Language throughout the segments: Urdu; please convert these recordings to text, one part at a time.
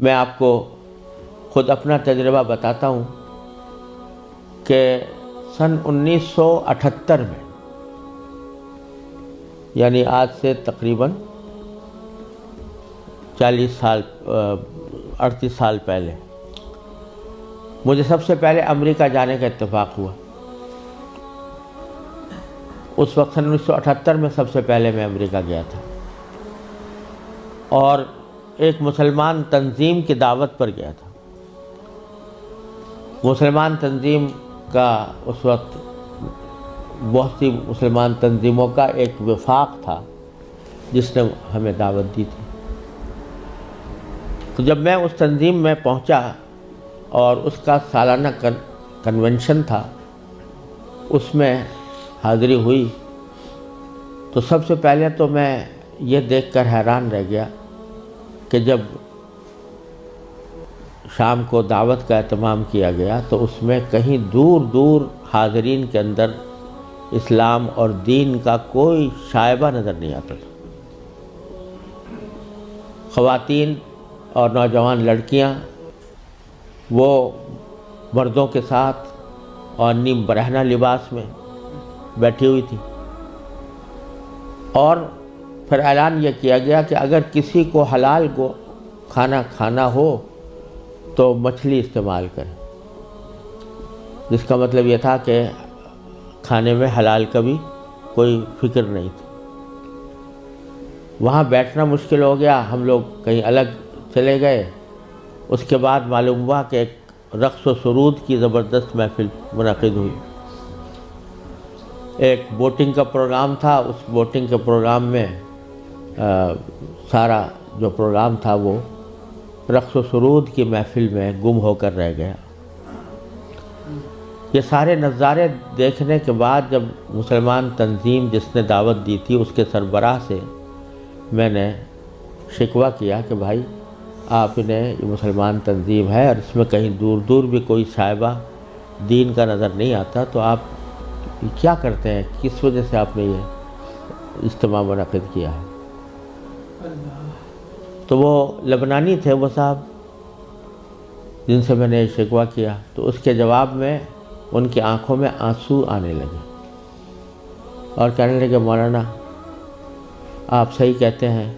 میں آپ کو خود اپنا تجربہ بتاتا ہوں کہ سن 1978 میں، یعنی آج سے تقریباً 38 سال پہلے مجھے سب سے پہلے امریکہ جانے کا اتفاق ہوا۔ اس وقت سن 1978 میں سب سے پہلے میں امریکہ گیا تھا، اور ایک مسلمان تنظیم کی دعوت پر گیا تھا۔ مسلمان تنظیم کا اس وقت بہت سی مسلمان تنظیموں کا ایک وفاق تھا جس نے ہمیں دعوت دی تھی۔ تو جب میں اس تنظیم میں پہنچا اور اس کا سالانہ کنونشن تھا، اس میں حاضری ہوئی، تو سب سے پہلے تو میں یہ دیکھ کر حیران رہ گیا کہ جب شام کو دعوت کا اہتمام کیا گیا تو اس میں کہیں دور دور حاضرین کے اندر اسلام اور دین کا کوئی شائبہ نظر نہیں آتا تھا۔ خواتین اور نوجوان لڑکیاں وہ مردوں کے ساتھ اور نیم برہنہ لباس میں بیٹھی ہوئی تھی، اور پھر اعلان یہ کیا گیا کہ اگر کسی کو حلال کو کھانا کھانا ہو تو مچھلی استعمال کریں، جس کا مطلب یہ تھا کہ کھانے میں حلال کا بھی کوئی فکر نہیں تھی۔ وہاں بیٹھنا مشکل ہو گیا، ہم لوگ کہیں الگ چلے گئے۔ اس کے بعد معلوم ہوا کہ ایک رقص و سرود کی زبردست محفل منعقد ہوئی۔ ایک بوٹنگ کا پروگرام تھا، اس بوٹنگ کے پروگرام میں سارا جو پروگرام تھا وہ رقص و سرود کی محفل میں گم ہو کر رہ گیا۔ یہ سارے نظارے دیکھنے کے بعد جب مسلمان تنظیم جس نے دعوت دی تھی اس کے سربراہ سے میں نے شکوہ کیا کہ بھائی آپ انہیں یہ مسلمان تنظیم ہے اور اس میں کہیں دور دور بھی کوئی شائبہ دین کا نظر نہیں آتا، تو آپ کیا کرتے ہیں، کس وجہ سے آپ نے یہ اجتماع منعقد کیا ہے؟ تو وہ لبنانی تھے وہ صاحب جن سے میں نے شکوہ کیا، تو اس کے جواب میں ان کی آنکھوں میں آنسو آنے لگے اور کہنے لگے مولانا آپ صحیح کہتے ہیں،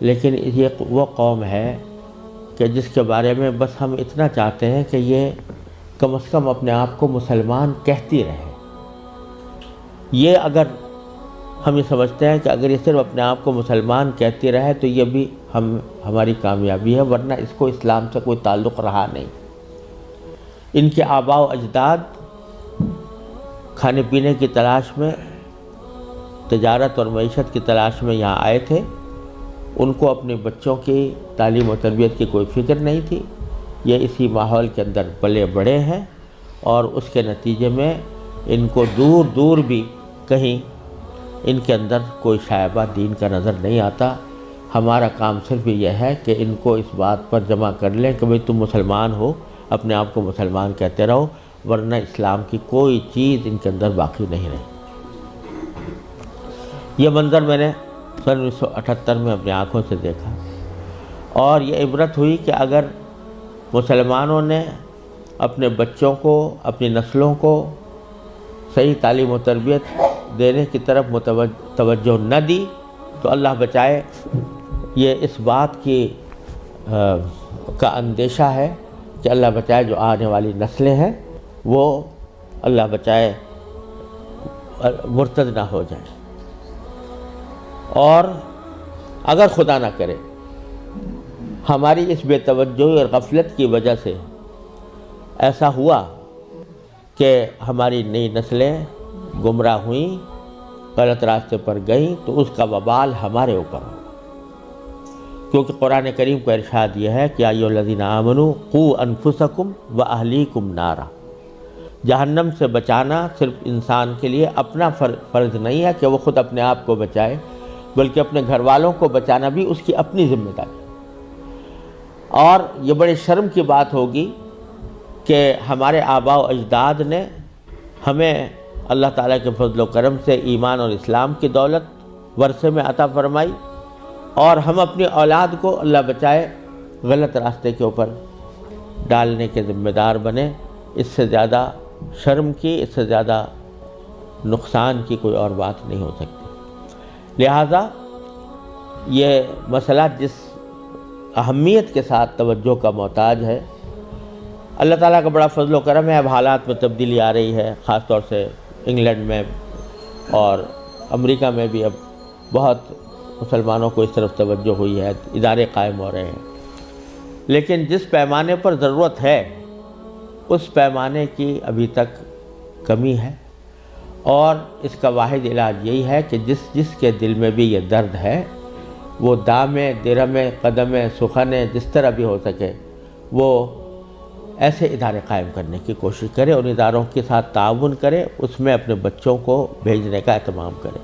لیکن یہ وہ قوم ہے کہ جس کے بارے میں بس ہم اتنا چاہتے ہیں کہ یہ کم از کم اپنے آپ کو مسلمان کہتی رہے۔ یہ اگر ہم یہ سمجھتے ہیں کہ اگر یہ صرف اپنے آپ کو مسلمان کہتی رہے تو یہ بھی ہماری کامیابی ہے، ورنہ اس کو اسلام سے کوئی تعلق رہا نہیں۔ ان کے آباء و اجداد کھانے پینے کی تلاش میں، تجارت اور معیشت کی تلاش میں یہاں آئے تھے، ان کو اپنے بچوں کی تعلیم و تربیت کی کوئی فکر نہیں تھی۔ یہ اسی ماحول کے اندر پلے بڑے ہیں، اور اس کے نتیجے میں ان کو دور دور بھی کہیں ان کے اندر کوئی شائبہ دین کا نظر نہیں آتا۔ ہمارا کام صرف یہ ہے کہ ان کو اس بات پر جمع کر لیں کہ بھئی تم مسلمان ہو، اپنے آپ کو مسلمان کہتے رہو، ورنہ اسلام کی کوئی چیز ان کے اندر باقی نہیں رہی۔ یہ منظر میں نے سن 1978 میں اپنی آنکھوں سے دیکھا، اور یہ عبرت ہوئی کہ اگر مسلمانوں نے اپنے بچوں کو، اپنی نسلوں کو صحیح تعلیم و تربیت دینے کی طرف توجہ نہ دی تو اللہ بچائے یہ اس بات کی کا اندیشہ ہے کہ اللہ بچائے جو آنے والی نسلیں ہیں وہ اللہ بچائے مرتد نہ ہو جائیں، اور اگر خدا نہ کرے ہماری اس بے توجہی اور غفلت کی وجہ سے ایسا ہوا کہ ہماری نئی نسلیں گمراہ ہوئیں، غلط راستے پر گئیں، تو اس کا وبال ہمارے اوپر ہو، کیونکہ قرآن کریم کا ارشاد یہ ہے کہ یا ایھا الذین آمنوا قوا انفسکم واہلیکم نارا۔ جہنم سے بچانا صرف انسان کے لیے اپنا فرض نہیں ہے کہ وہ خود اپنے آپ کو بچائے، بلکہ اپنے گھر والوں کو بچانا بھی اس کی اپنی ذمہ داری۔ اور یہ بڑے شرم کی بات ہوگی کہ ہمارے آباء و اجداد نے ہمیں اللہ تعالیٰ کے فضل و کرم سے ایمان اور اسلام کی دولت ورثے میں عطا فرمائی، اور ہم اپنی اولاد کو اللہ بچائے غلط راستے کے اوپر ڈالنے کے ذمہ دار بنے۔ اس سے زیادہ شرم کی، اس سے زیادہ نقصان کی کوئی اور بات نہیں ہو سکتی۔ لہٰذا یہ مسئلہ جس اہمیت کے ساتھ توجہ کا محتاج ہے، اللہ تعالیٰ کا بڑا فضل و کرم ہے، اب حالات میں تبدیلی آ رہی ہے، خاص طور سے انگلینڈ میں اور امریکہ میں بھی اب بہت مسلمانوں کو اس طرف توجہ ہوئی ہے، ادارے قائم ہو رہے ہیں، لیکن جس پیمانے پر ضرورت ہے اس پیمانے کی ابھی تک کمی ہے، اور اس کا واحد علاج یہی ہے کہ جس کے دل میں بھی یہ درد ہے وہ دامے درہمے قدمے سخنے جس طرح بھی ہو سکے وہ ایسے ادارے قائم کرنے کی کوشش کرے، ان اداروں کے ساتھ تعاون کرے، اس میں اپنے بچوں کو بھیجنے کا اہتمام کرے۔